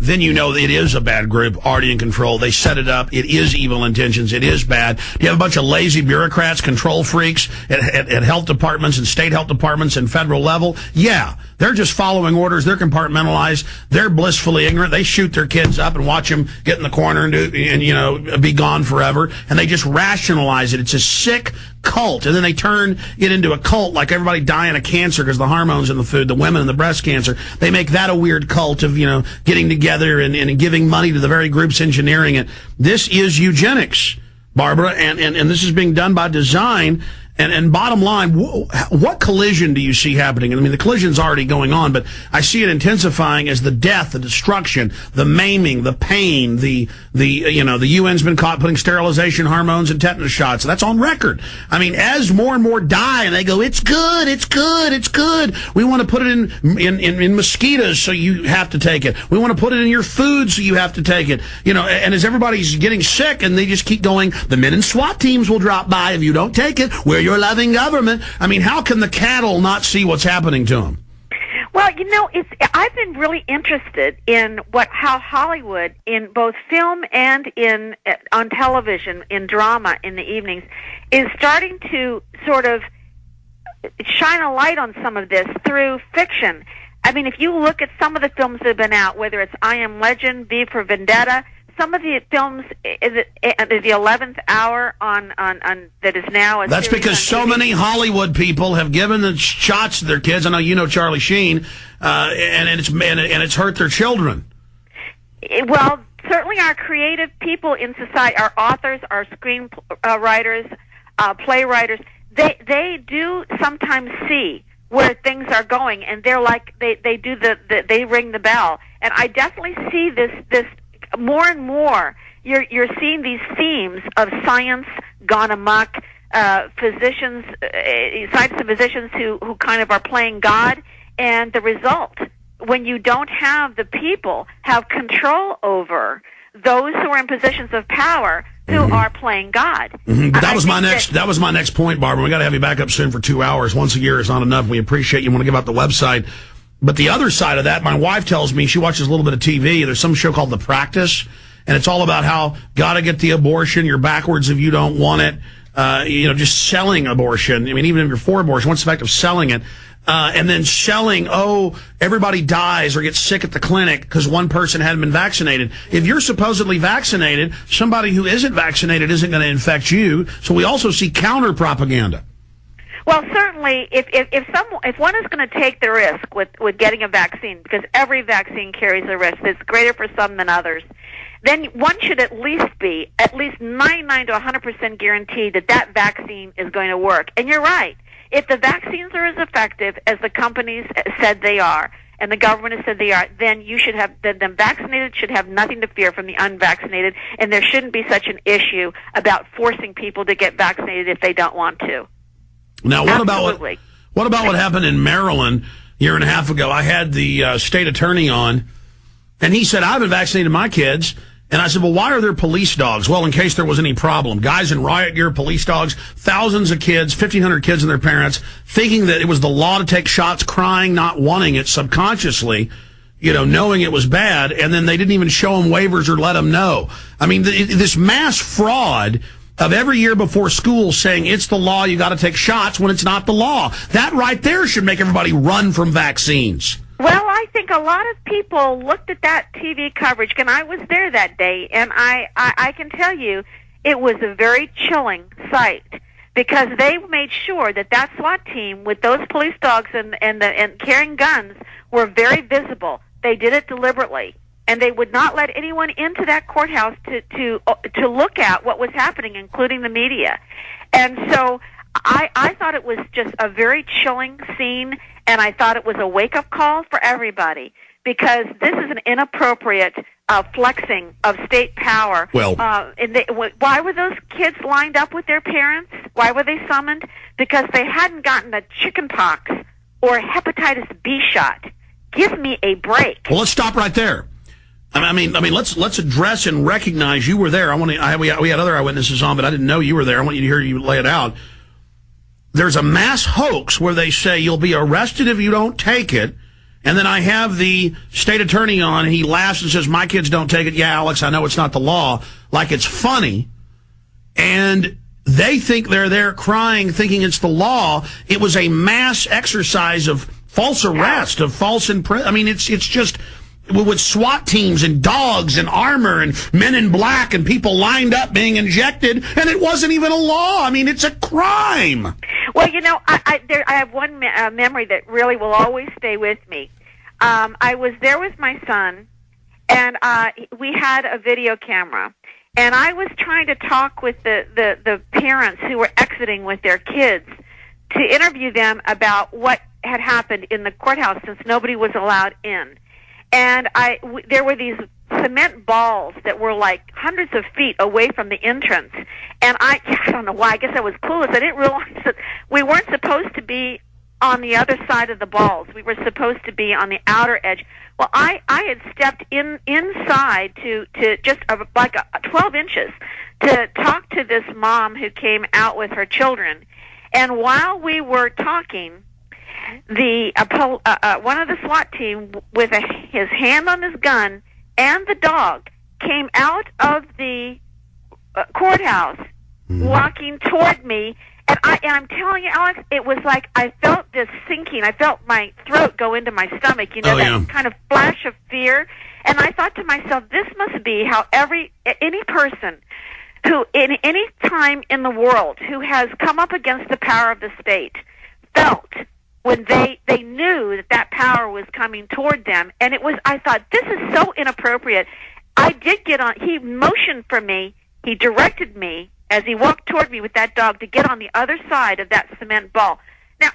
then you know that it is a bad group already in control. They set it up. It is evil intentions. It is bad. You have a bunch of lazy bureaucrats, control freaks at health departments and state health departments and federal level. Yeah, they're just following orders. They're compartmentalized. They're blissfully ignorant. They shoot their kids up and watch them get in the corner and be gone forever. And they just rationalize it. It's a sick cult. And then they turn it into a cult, like everybody dying of cancer because the hormones in the food, the women and the breast cancer. They make that a weird cult of, getting together and giving money to the very groups engineering it. This is eugenics, Barbara, and this is being done by design. And bottom line, what collision do you see happening? I mean, the collision's already going on, but I see it intensifying as the death, the destruction, the maiming, the pain, the UN's been caught putting sterilization hormones and tetanus shots. That's on record. I mean, as more and more die and they go, it's good, it's good, it's good. We want to put it in mosquitoes, so you have to take it. We want to put it in your food, so you have to take it. And as everybody's getting sick and they just keep going, the men in SWAT teams will drop by if you don't take it. We're your loving government. I mean, how can the cattle not see what's happening to them? Well, I've been really interested in how Hollywood, in both film and on television, in drama in the evenings, is starting to sort of shine a light on some of this through fiction. I mean, if you look at some of the films that have been out, whether it's I Am Legend, V for Vendetta, some of the films, the 11th Hour on that is now. That's because so many Hollywood people have given the shots to their kids. I know you know Charlie Sheen, and it's hurt their children. Well, certainly our creative people in society, our authors, our screenwriters, playwriters, they do sometimes see where things are going, and they're like they do they ring the bell, and I definitely see this. More and more, you're seeing these themes of science gone amok, physicians, scientists and physicians who kind of are playing God, and the result, when you don't have the people have control over those who are in positions of power who are playing God. Mm-hmm. But that was my next point, Barbara. We got to have you back up soon for 2 hours. Once a year is not enough. We appreciate you. Want to give out the website. But the other side of that, my wife tells me, she watches a little bit of TV. There's some show called The Practice, and it's all about how gotta get the abortion. You're backwards if you don't want it. Just selling abortion. I mean, even if you're for abortion, what's the effect of selling it? And then selling, everybody dies or gets sick at the clinic because one person hadn't been vaccinated. If you're supposedly vaccinated, somebody who isn't vaccinated isn't going to infect you. So we also see counter propaganda. Well, certainly, if one is going to take the risk with getting a vaccine, because every vaccine carries a risk, it's greater for some than others, then one should at least 99 to 100% guaranteed that vaccine is going to work. And you're right. If the vaccines are as effective as the companies said they are, and the government has said they are, then you should have the vaccinated should have nothing to fear from the unvaccinated, and there shouldn't be such an issue about forcing people to get vaccinated if they don't want to. Now, what about what happened in Maryland a year and a half ago? I had the state attorney on, and he said, I've been vaccinated my kids. And I said, well, why are there police dogs? Well, in case there was any problem. Guys in riot gear, police dogs, thousands of kids, 1,500 kids and their parents, thinking that it was the law to take shots, crying, not wanting it subconsciously, knowing it was bad. And then they didn't even show them waivers or let them know. I mean, this mass fraud of every year before school saying it's the law, you got to take shots when it's not the law. That right there should make everybody run from vaccines. Well, I think a lot of people looked at that TV coverage, and I was there that day, and I can tell you it was a very chilling sight, because they made sure that SWAT team with those police dogs and carrying guns were very visible. They did it deliberately. And they would not let anyone into that courthouse to look at what was happening, including the media. And so I thought it was just a very chilling scene, and I thought it was a wake-up call for everybody, because this is an inappropriate flexing of state power. Well, why were those kids lined up with their parents? Why were they summoned? Because they hadn't gotten a chicken pox or a hepatitis B shot. Give me a break. Well, let's stop right there. I mean, let's address and recognize you were there. We had other eyewitnesses on, but I didn't know you were there. I want you to hear you lay it out. There's a mass hoax where they say you'll be arrested if you don't take it, And then I have the state attorney on, and he laughs and says, my kids don't take it. Yeah, Alex, I know it's not the law. Like it's funny. And they think they're there crying, thinking it's the law. It was a mass exercise of false arrest, of false imprisonment. I mean, it's just with SWAT teams and dogs and armor and men in black and people lined up being injected, and it wasn't even a law. I mean, it's a crime. Well, you know, I have one memory that really will always stay with me. I was there with my son, and we had a video camera, and I was trying to talk with the parents who were exiting with their kids to interview them about what had happened in the courthouse since nobody was allowed in. And there were these cement balls that were like hundreds of feet away from the entrance. And I don't know why, I guess I was clueless. I didn't realize that we weren't supposed to be on the other side of the balls. We were supposed to be on the outer edge. Well, I had stepped inside to just like 12 inches to talk to this mom who came out with her children. And while we were talking, one of the SWAT team with his hand on his gun and the dog came out of the courthouse, walking toward me, and I'm telling you, Alex, it was like I felt this sinking. I felt my throat go into my stomach. You know, that kind of flash of fear. And I thought to myself, this must be how any person who, in any time in the world, who has come up against the power of the state, felt when they knew that power was coming toward them. And I thought, this is so inappropriate. I did get on, he motioned for me, he directed me as he walked toward me with that dog to get on the other side of that cement ball. Now,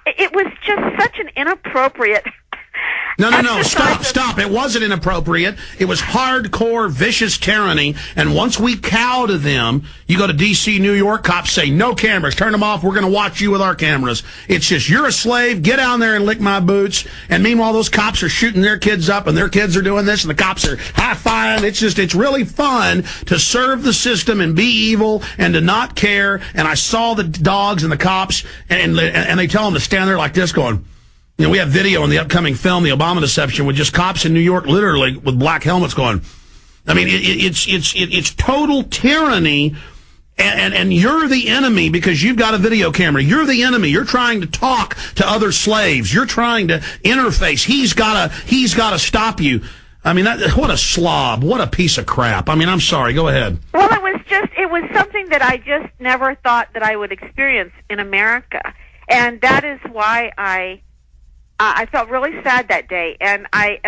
it was just such an inappropriate... No, stop. It wasn't inappropriate. It was hardcore, vicious tyranny. And once we cow to them, you go to D.C., New York, cops say, no cameras, turn them off, we're going to watch you with our cameras. It's just, you're a slave, get down there and lick my boots. And meanwhile, those cops are shooting their kids up, and their kids are doing this, and the cops are high-fiving. It's really fun to serve the system and be evil and to not care. And I saw the dogs and the cops, and they tell them to stand there like this going... You know, we have video in the upcoming film, The Obama Deception, with just cops in New York, literally with black helmets going. I mean, it's total tyranny, and you're the enemy because you've got a video camera. You're the enemy. You're trying to talk to other slaves. You're trying to interface. He's got to stop you. I mean, what a slob. What a piece of crap. I mean, I'm sorry. Go ahead. Well, it was something that I just never thought that I would experience in America, and that is why I felt really sad that day, and I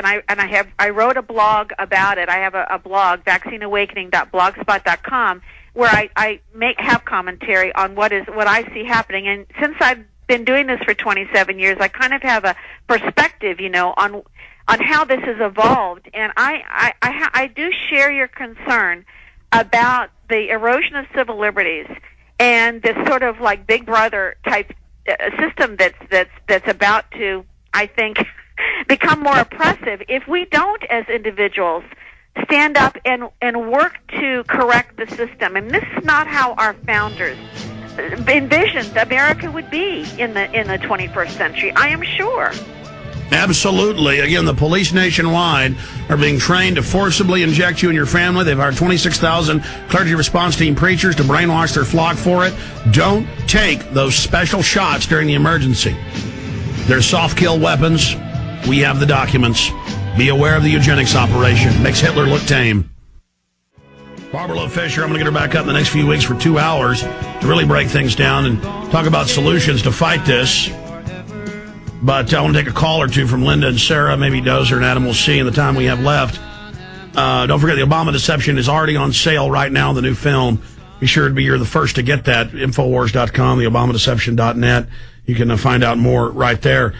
wrote a blog about it. I have a blog, vaccineawakening.blogspot.com, where I have commentary on what I see happening. And since I've been doing this for 27 years, I kind of have a perspective, you know, on how this has evolved. And I do share your concern about the erosion of civil liberties and this sort of like Big Brother type system that's about to, I think, become more oppressive if we don't, as individuals, stand up and work to correct the system. And this is not how our founders envisioned America would be in the 21st century, I am sure. Absolutely. Again, the police nationwide are being trained to forcibly inject you and your family. They've hired 26,000 clergy response team preachers to brainwash their flock for it. Don't take those special shots during the emergency. They're soft kill weapons. We have the documents. Be aware of the eugenics operation. Makes Hitler look tame. Barbara Loe Fisher, I'm going to get her back up in the next few weeks for 2 hours to really break things down and talk about solutions to fight this. But I want to take a call or two from Linda and Sarah, maybe Dozer and Adam. We'll see in the time we have left. Don't forget, The Obama Deception is already on sale right now, the new film. Be sure to be you're the first to get that. Infowars.com, theobamadeception.net. You can find out more right there.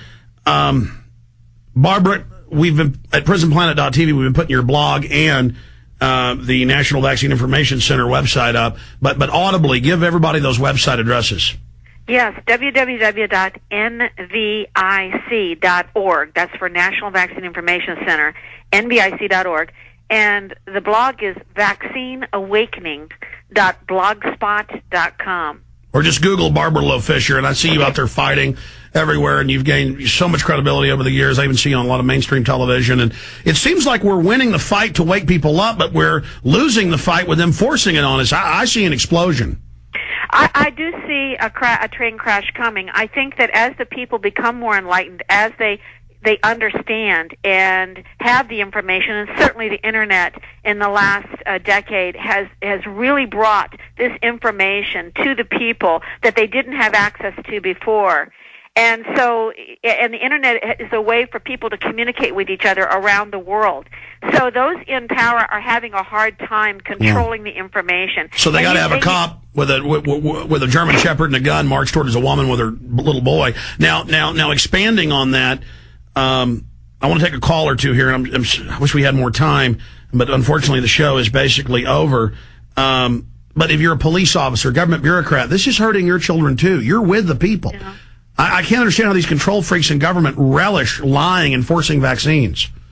Barbara, we've been at prisonplanet.tv. We've been putting your blog and the National Vaccine Information Center website up. But audibly, give everybody those website addresses. Yes, www.nvic.org. That's for National Vaccine Information Center, nvic.org. And the blog is vaccineawakening.blogspot.com. Or just Google Barbara Loe Fisher, and I see you out there fighting everywhere, and you've gained so much credibility over the years. I even see you on a lot of mainstream television, and it seems like we're winning the fight to wake people up, but we're losing the fight with them forcing it on us. I see an explosion. I do see a train crash coming. I think that as the people become more enlightened, as they understand and have the information, and certainly the internet in the last decade has really brought this information to the people that they didn't have access to before. And so, and the internet is a way for people to communicate with each other around the world. So those in power are having a hard time controlling the information. So they got to have a cop with a German Shepherd and a gun march towards a woman with her little boy. Now, expanding on that, I want to take a call or two here, and I wish we had more time, but unfortunately the show is basically over. But if you're a police officer, government bureaucrat, this is hurting your children too. You're with the people. Yeah. I can't understand how these control freaks in government relish lying and forcing vaccines.